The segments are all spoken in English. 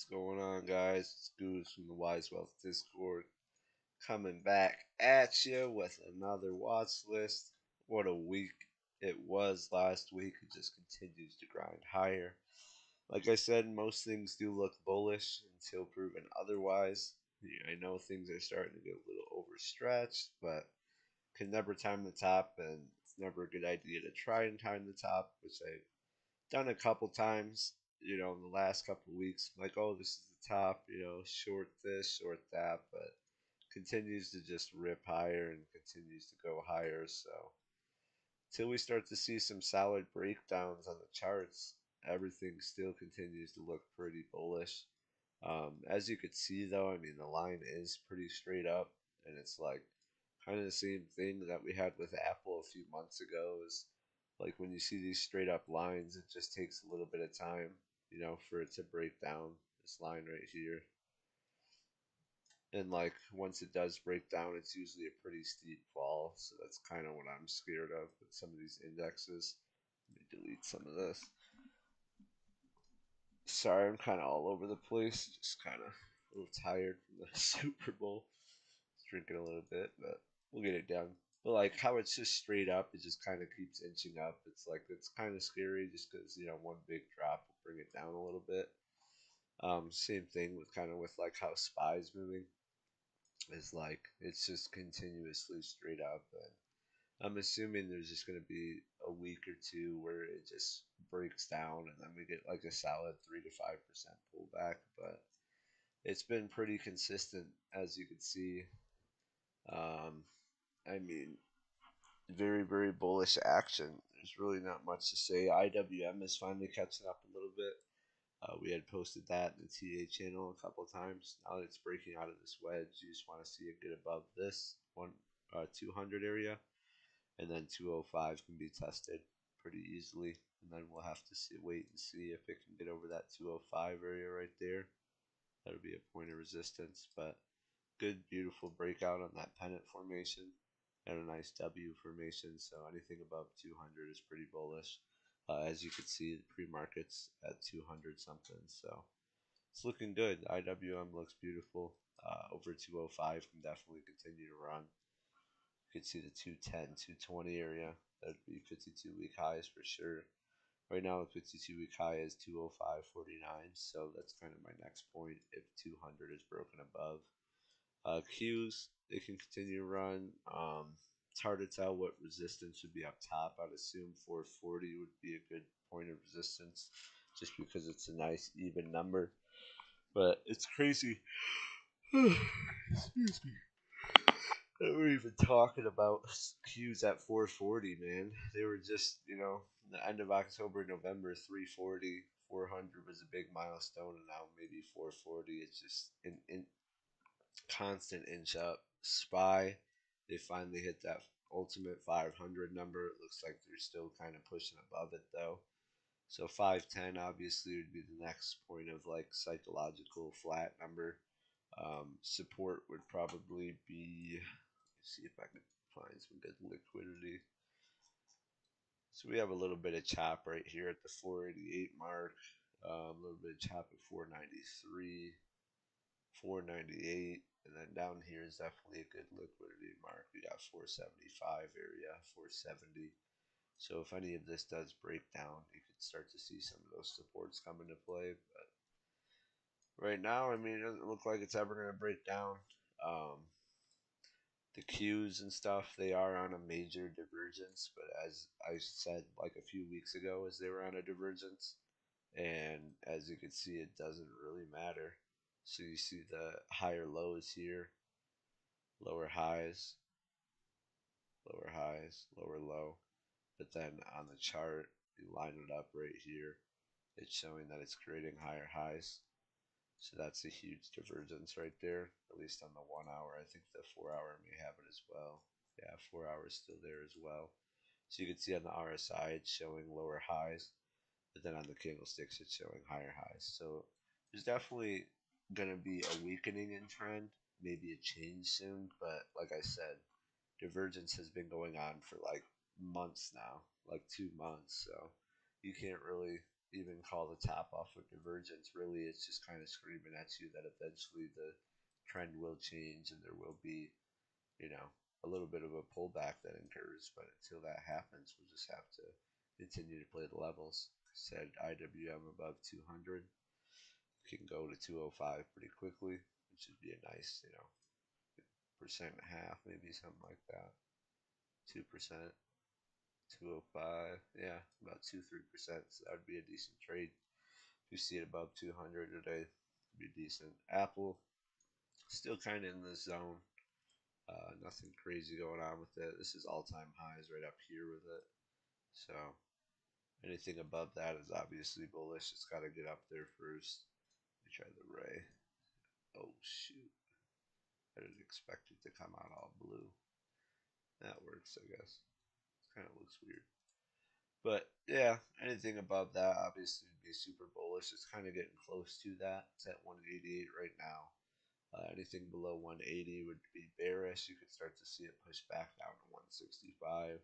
going on, guys? It's Goose from the Wise Wealth Discord coming back at you with another watch list. What a week it was last week. It just continues to grind higher. Like I said, most things do look bullish until proven otherwise. I know things are starting to get a little overstretched, but can never time the top, and it's never a good idea to try and time the top, which I've done a couple times, in the last couple of weeks. Like, oh, this is the top, short this, short that, but continues to just rip higher and continues to go higher. So, till we start to see some solid breakdowns on the charts, everything still continues to look pretty bullish. As you could see, though, I mean, the line is pretty straight up, and it's like kind of the same thing that we had with Apple a few months ago. Is like when you see these straight up lines, it just takes a little bit of time, for it to break down this line right here. And like once it does break down, it's usually a pretty steep fall. So that's kind of what I'm scared of with some of these indexes. Let me delete some of this. Sorry, I'm kind of all over the place. Just kind of a little tired from the Super Bowl. Drinking a little bit, but we'll get it done. But like how it's just straight up, it just kind of keeps inching up. It's like it's kind of scary just because one big drop will bring it down a little bit. Same thing with kind of with like how SPY's moving is like it's just continuously straight up, and I'm assuming there's just going to be a week or two where it just breaks down, and then we get like a solid 3 to 5% pullback. But it's been pretty consistent, as you can see. Um, I mean, very, very bullish action. There's really not much to say. IWM is finally catching up a little bit. We had posted that in the TA channel a couple of times. Now that it's breaking out of this wedge, you just want to see it get above this 200 area, and then 205 can be tested pretty easily. And then we'll have to wait and see if it can get over that 205 area right there. That'll be a point of resistance, but good, beautiful breakout on that pennant formation and a nice W formation. So anything above 200 is pretty bullish. As you can see, the pre-market's at 200 something. So it's looking good. IWM looks beautiful. Over 205 can definitely continue to run. You can see the 210, 220 area. That'd be 52-week highs for sure. Right now, the 52-week high is 205.49. So that's kind of my next point if 200 is broken above. Qs, they can continue to run. It's hard to tell what resistance would be up top. I'd assume 440 would be a good point of resistance just because it's a nice even number. But it's crazy. Excuse me. That we're even talking about Qs at 440, man. They were just, the end of October, November, 340. 400 was a big milestone, and now maybe 440. It's just in constant inch up. SPY, they finally hit that ultimate 500 number. It looks like they're still kind of pushing above it though. So 510 obviously would be the next point of like psychological flat number. Support would probably be. Let's see if I can find some good liquidity. So we have a little bit of chop right here at the 488 mark. A little bit of chop at 493. 498, and then down here is definitely a good liquidity mark. We got 475 area, 470. So if any of this does break down, you could start to see some of those supports come into play. But right now, I mean, it doesn't look like it's ever going to break down. The Qs and stuff, they are on a major divergence, but as I said like a few weeks ago, as they were on a divergence, and as you can see, it doesn't really matter. So you see the higher lows here, lower highs, lower highs, lower low. But then on the chart, you line it up right here. It's showing that it's creating higher highs. So that's a huge divergence right there, at least on the 1 hour. I think the 4 hour may have it as well. Yeah, 4 hours still there as well. So you can see on the RSI, it's showing lower highs, but then on the candlesticks, it's showing higher highs. So there's definitely going to be a weakening in trend, maybe a change soon. But like I said, divergence has been going on for like months now, like 2 months. So you can't really even call the top off a divergence. Really, it's just kind of screaming at you that eventually the trend will change and there will be, you know, a little bit of a pullback that occurs. But until that happens, we'll just have to continue to play the levels. Said IWM above 200 can go to 205 pretty quickly, which would be a nice, percent and a half, maybe something like that. 2%, 205, yeah, about 2-3%. So that would be a decent trade. If you see it above 200 today, it'd be decent. Apple still kind of in the zone. Nothing crazy going on with it. This is all-time highs right up here with it. So anything above that is obviously bullish. It's got to get up there first. Let me try the Ray. Oh shoot! I didn't expect it to come out all blue. That works, I guess. Kind of looks weird. But yeah, anything above that obviously would be super bullish. It's kind of getting close to that. It's at 188 right now. Anything below 180 would be bearish. You could start to see it push back down to 165.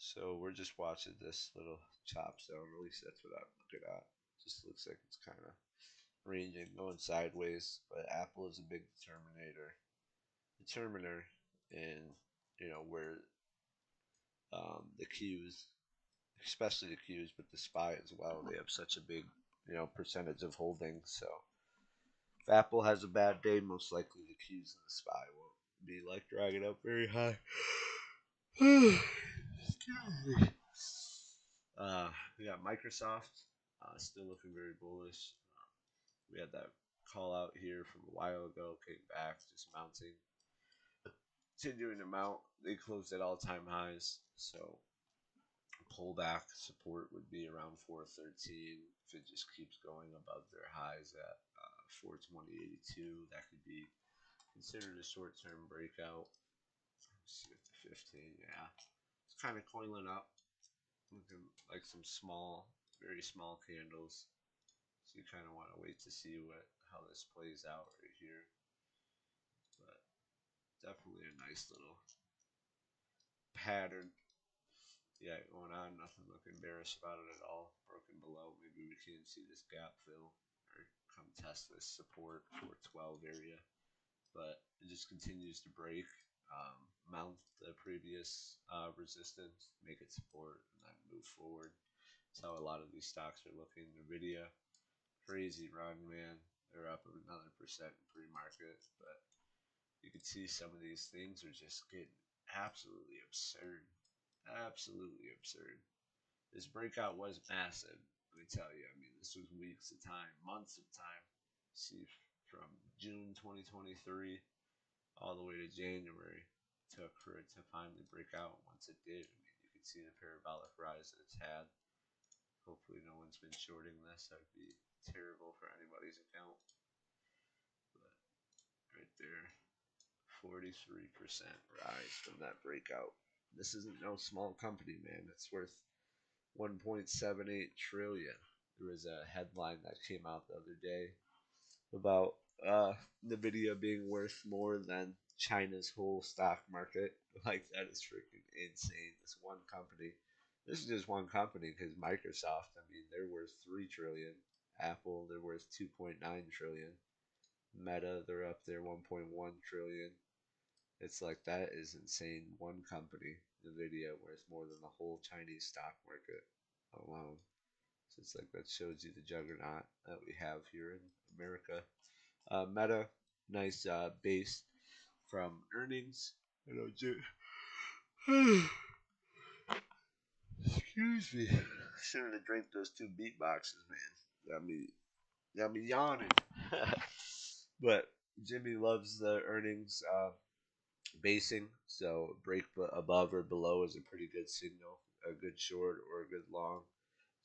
So we're just watching this little chop zone. At least that's what I'm looking at. Just looks like it's kind of ranging, going sideways. But Apple is a big determiner in where the Qs, especially the Qs, but the SPY as well. They have such a big percentage of holdings. So if Apple has a bad day, most likely the Qs and the SPY won't be like dragging up very high. Excuse me. We got Microsoft still looking very bullish. We had that call out here from a while ago, came back, just mounting, continuing to mount. They closed at all-time highs, so pullback support would be around 413. If it just keeps going above their highs at 420.82, that could be considered a short-term breakout. Let's see at the 15, yeah, it's kind of coiling up, looking like some small, very small candles. So you kind of want to wait to see how this plays out right here. But definitely a nice little pattern. Yeah, going on. Nothing looking bearish about it at all. Broken below. Maybe we can see this gap fill or come test this support 412 area. But it just continues to break. Mount the previous resistance, make it support, and then move forward. That's how a lot of these stocks are looking. NVIDIA, crazy run, man. They're up another percent in pre-market, but you can see some of these things are just getting absolutely absurd. Absolutely absurd. This breakout was massive, let me tell you. I mean, this was weeks of time, months of time. See, from June 2023 all the way to January, took for it to finally break out. Once it did, I mean, you can see the parabolic rise that it's had. Hopefully no one's been shorting this. That would be terrible for anybody's account. But right there, 43% rise from that breakout. This isn't no small company, man. It's worth 1.78 trillion. There was a headline that came out the other day about Nvidia being worth more than China's whole stock market. Like, that is freaking insane. This one company. This is just one company because Microsoft, I mean, they're worth 3 trillion. Apple, they're worth 2.9 trillion. Meta, they're up there 1.1 trillion. It's like, that is insane. One company, Nvidia, worth more than the whole Chinese stock market alone. So it's like, that shows you the juggernaut that we have here in America. Meta, nice base from earnings. I know, excuse me. Shouldn't have drank those 2 beat boxes, man. Got me yawning. But Jimmy loves the earnings basing, so break above or below is a pretty good signal. A good short or a good long.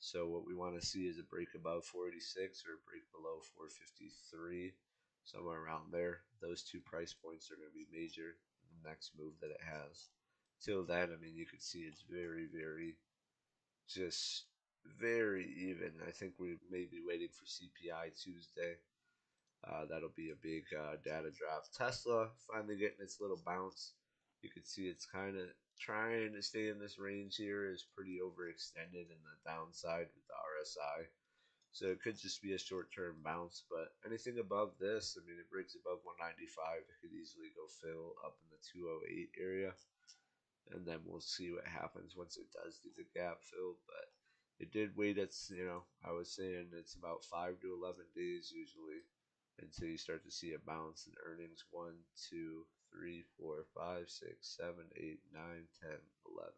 So what we want to see is a break above 486 or a break below 453, somewhere around there. Those 2 price points are going to be major in the next move that it has. Till then, I mean, you can see it's very, just very even. I think we may be waiting for CPI Tuesday. That'll be a big data drop. Tesla finally getting its little bounce. You can see it's kind of trying to stay in this range here. Is pretty overextended in the downside with the RSI. So it could just be a short-term bounce, but anything above this, I mean, it breaks above 195, it could easily go fill up in the 208 area, and then we'll see what happens once it does do the gap fill. But it did wait. It's I was saying it's about 5 to 11 days usually until you start to see a bounce in earnings. 1, 2, 3, 4, 5, 6, 7, 8, 9, 10, 11.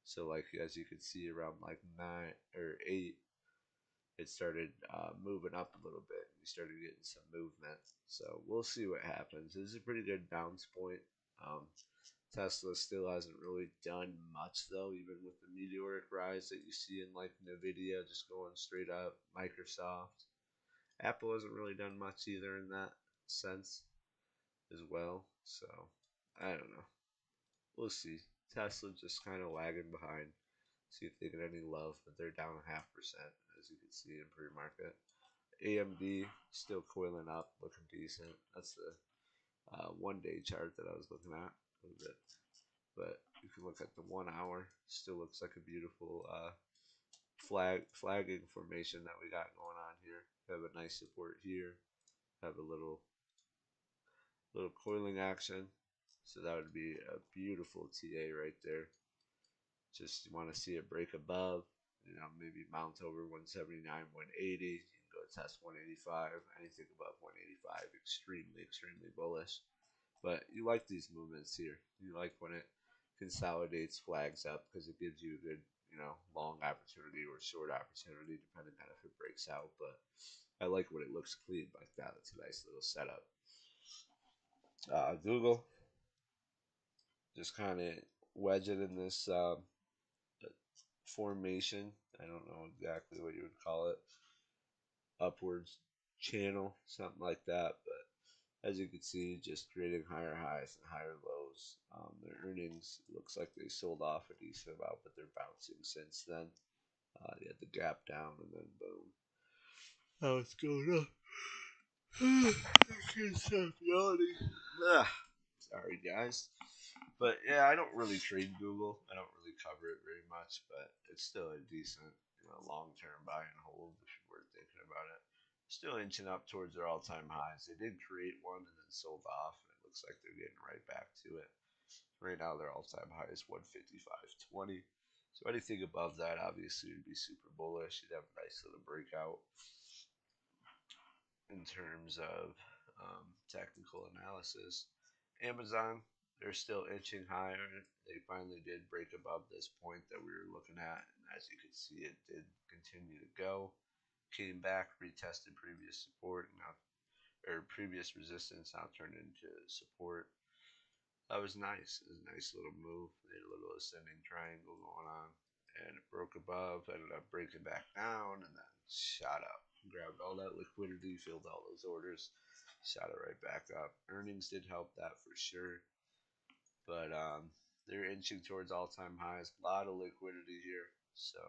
So like as you can see around like 9 or 8, it started moving up a little bit. We started getting some movement. So we'll see what happens. This is a pretty good bounce point. Um, Tesla still hasn't really done much though, even with the meteoric rise that you see in like Nvidia just going straight up. Microsoft, Apple hasn't really done much either in that sense as well. So I don't know. We'll see. Tesla just kind of lagging behind. See if they get any love, but they're down 0.5% as you can see in pre-market. AMD still coiling up, looking decent. That's the 1 day chart that I was looking at a little bit. But if you look at the 1 hour, still looks like a beautiful flagging formation that we got going on here. Have a nice support here. Have a little coiling action. So that would be a beautiful TA right there. Just want to see it break above, maybe mount over 179, 180. You can go test 185. Anything above 185, extremely bullish. But you like these movements here. You like when it consolidates, flags up, because it gives you a good, long opportunity or short opportunity, depending on if it breaks out. But I like when it looks clean like that. It's a nice little setup. Google, just kind of wedge it in this formation. I don't know exactly what you would call it. Upwards channel, something like that. But as you can see, just creating higher highs and higher lows. Their earnings looks like they sold off a decent amount, but they're bouncing since then. You had the gap down and then boom. Oh, it's going up. I can't stop yawning. Sorry, guys. But yeah, I don't really trade Google. I don't really cover it very much, but it's still a decent, long-term buy and hold if you were thinking about it. Still inching up towards their all-time highs. They did create one and then sold off, and it looks like they're getting right back to it. Right now, their all-time high is 155.20. So anything above that, obviously, would be super bullish. You'd have a nice little breakout in terms of technical analysis. Amazon, they're still inching higher. They finally did break above this point that we were looking at, and as you can see, it did continue to go. Came back, retested previous support, now or previous resistance, now turned into support. That was nice. It was a nice little move. They had a little ascending triangle going on, and it broke above, ended up breaking back down, and then shot up. Grabbed all that liquidity, filled all those orders, shot it right back up. Earnings did help that for sure, but they're inching towards all-time highs. A lot of liquidity here, so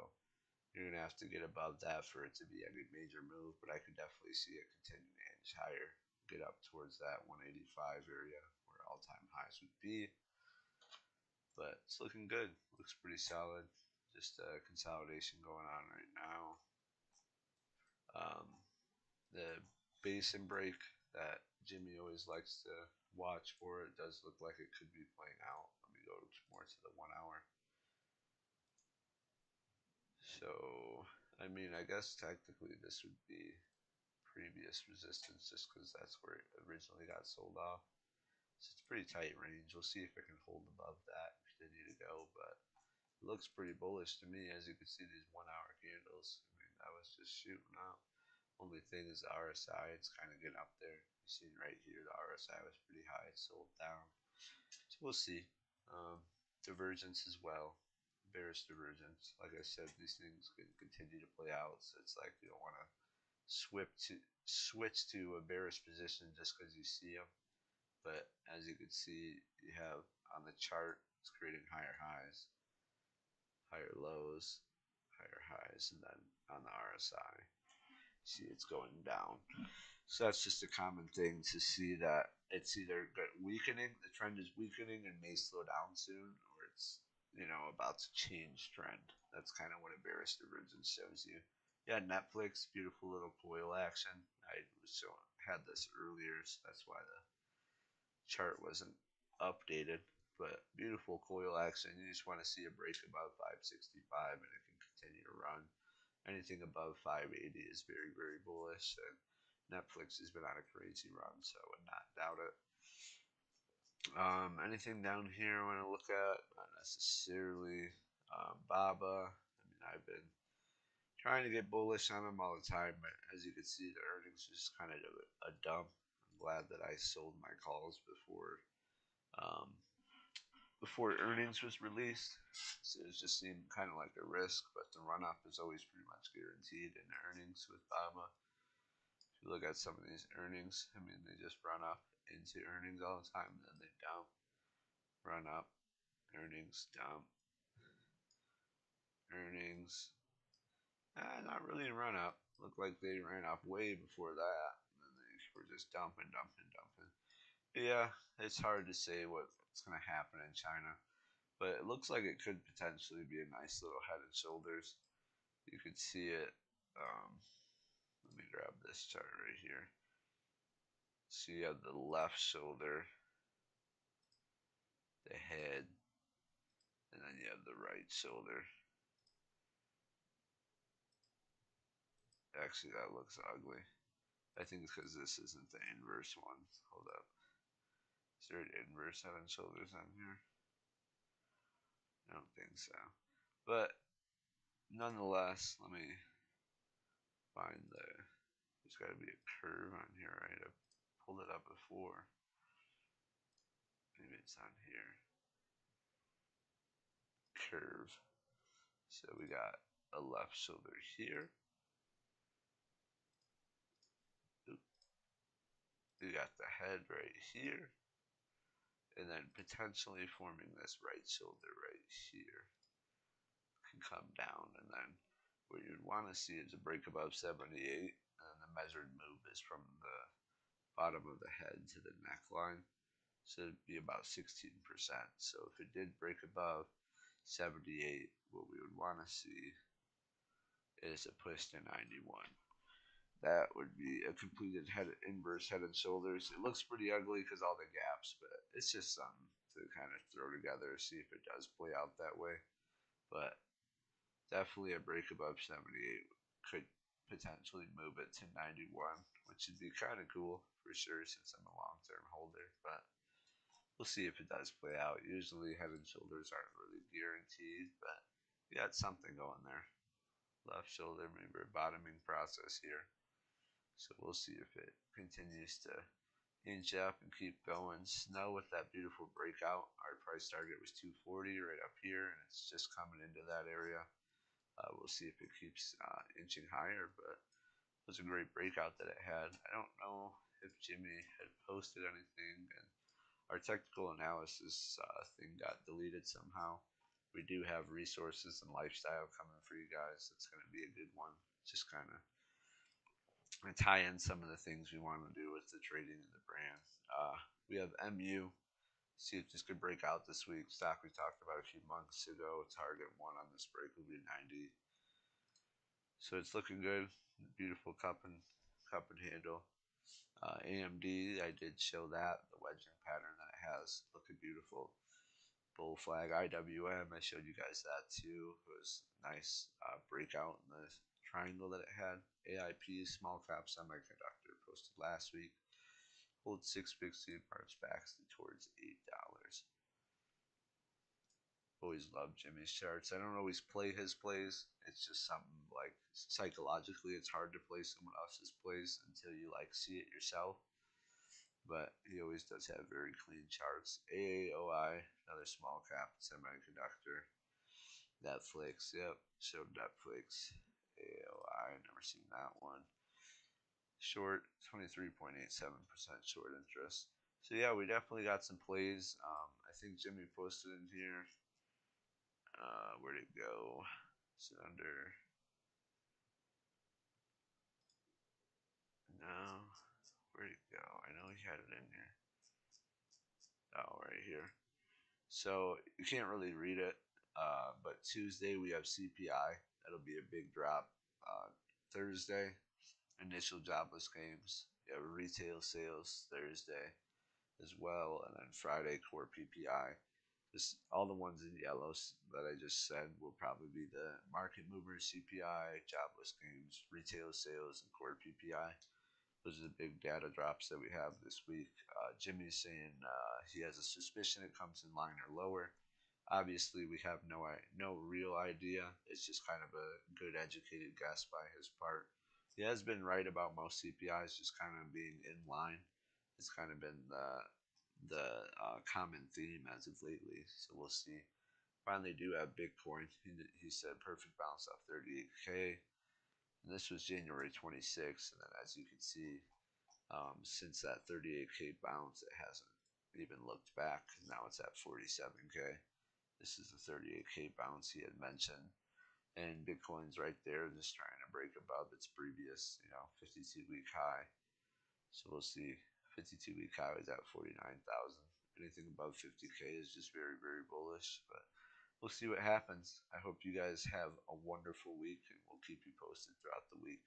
you're gonna have to get above that for it to be any major move. But I could definitely see it continue to inch higher, get up towards that 185 area where all-time highs would be. But it's looking good. Looks pretty solid. Just a consolidation going on right now. Um, the basin break that Jimmy always likes to watch for, it does look like it could be playing out. Let me go more to the 1 hour. So, I mean, I guess technically this would be previous resistance just because that's where it originally got sold off. So it's pretty tight range. We'll see if it can hold above that and continue to go, but it looks pretty bullish to me. As you can see, these 1 hour candles, I mean, that was just shooting up. Only thing is the RSI, it's kind of getting up there. You see right here, the RSI was pretty high. It sold down. So we'll see. Divergence as well. Bearish divergence. Like I said, these things can continue to play out. So it's like you don't want to switch to a bearish position just because you see them. But as you can see, you have on the chart, it's creating higher highs, higher lows, higher highs, and then on the RSI, see it's going down. So that's just a common thing to see that it's either weakening, the trend is weakening and may slow down soon, or it's about to change trend. That's kind of what a bearish divergence shows you. Yeah, Netflix, beautiful little coil action. I was had this earlier, so that's why the chart wasn't updated. But beautiful coil action. You just want to see a break above 565 and it can continue to run. Anything above 580 is very, very bullish. And Netflix has been on a crazy run, so I would not doubt it. Anything down here I want to look at? Not necessarily. Baba. I mean, I've been trying to get bullish on them all the time, but as you can see, the earnings was just kind of a dump. I'm glad that I sold my calls um, before earnings was released. So it just seemed kind of like a risk, but the run up is always pretty much guaranteed in earnings with Bama. If you look at some of these earnings, I mean, they just run up into earnings all the time, and then they dump, run up, earnings, dump, earnings. Not really a run up. Looked like they ran up way before that, and then they were just dumping, dumping, dumping. But yeah, it's hard to say what's going to happen in China. But it looks like it could potentially be a nice little head and shoulders. You could see it. Let me grab this chart right here. So you have the left shoulder, the head, and then you have the right shoulder. Actually, that looks ugly. I think it's because this isn't the inverse one. Hold up. Is there an inverse head and shoulders on here? I don't think so. But nonetheless, let me find there's got to be a curve on here, right? I pulled it up before. Maybe it's on here. Curve. So we got a left shoulder here. We got the head right here. And then potentially forming this right shoulder right here. Can come down, and then what you'd want to see is a break above 78, and the measured move is from the bottom of the head to the neckline. So it'd be about 16%. So if it did break above 78, what we would want to see is a push to 91. That would be a completed inverse head and shoulders. It looks pretty ugly because all the gaps, but it's just something to kind of throw together, see if it does play out that way. But definitely a break above 78 could potentially move it to 91, which would be kind of cool for sure since I'm a long-term holder. But we'll see if it does play out. Usually head and shoulders aren't really guaranteed, but you got something going there. Left shoulder, maybe a bottoming process here. So we'll see if it continues to inch up and keep going. Snow with that beautiful breakout. Our price target was 240 right up here, and it's just coming into that area. We'll see if it keeps inching higher, but it was a great breakout that it had. I don't know if Jimmy had posted anything, and our technical analysis thing got deleted somehow. We do have resources and lifestyle coming for you guys. It's going to be a good one. Just kind of tie in some of the things we want to do with the trading and the brand. We have MU. See if this could break out this week. Stock we talked about a few months ago. Target one on this break will be 90. So it's looking good. Beautiful cup and handle. AMD, I did show that the wedging pattern that it has, looking beautiful. Bull flag IWM, I showed you guys that too. It was a nice breakout in the triangle that it had. AIP, small cap semiconductor, posted last week. Hold 660 parts back towards $8. Always love Jimmy's charts. I don't always play his plays. It's just something like psychologically, it's hard to play someone else's plays until you like see it yourself. But he always does have very clean charts. AAOI, another small cap semiconductor. Netflix, yep, showed Netflix. AAOI, never seen that one. Short, 23.87% short interest. So yeah, we definitely got some plays. I think Jimmy posted in here. Where'd it go? Is it under? No. had it in here. Oh, right here. So you can't really read it, but Tuesday we have CPI. That'll be a big drop. Thursday, initial jobless claims. You have retail sales Thursday as well, and then Friday core PPI. Just all the ones in yellows that I just said will probably be the market movers, CPI, jobless claims, retail sales, and core PPI. Those are the big data drops that we have this week. Jimmy's saying he has a suspicion it comes in line or lower. Obviously, we have no real idea. It's just kind of a good educated guess by his part. He has been right about most CPIs just kind of being in line. It's kind of been the common theme as of lately. So we'll see. Finally, do have Bitcoin. He said perfect bounce off 38K. And this was January 26th. And then as you can see, since that 38K bounce, it hasn't even looked back. Now it's at 47K. This is the 38K bounce he had mentioned. And Bitcoin's right there, just trying to break above its previous, 52-week high. So we'll see. 52-week high is at 49,000. Anything above 50K is just very, very bullish. But we'll see what happens. I hope you guys have a wonderful week, and we'll keep you posted throughout the week.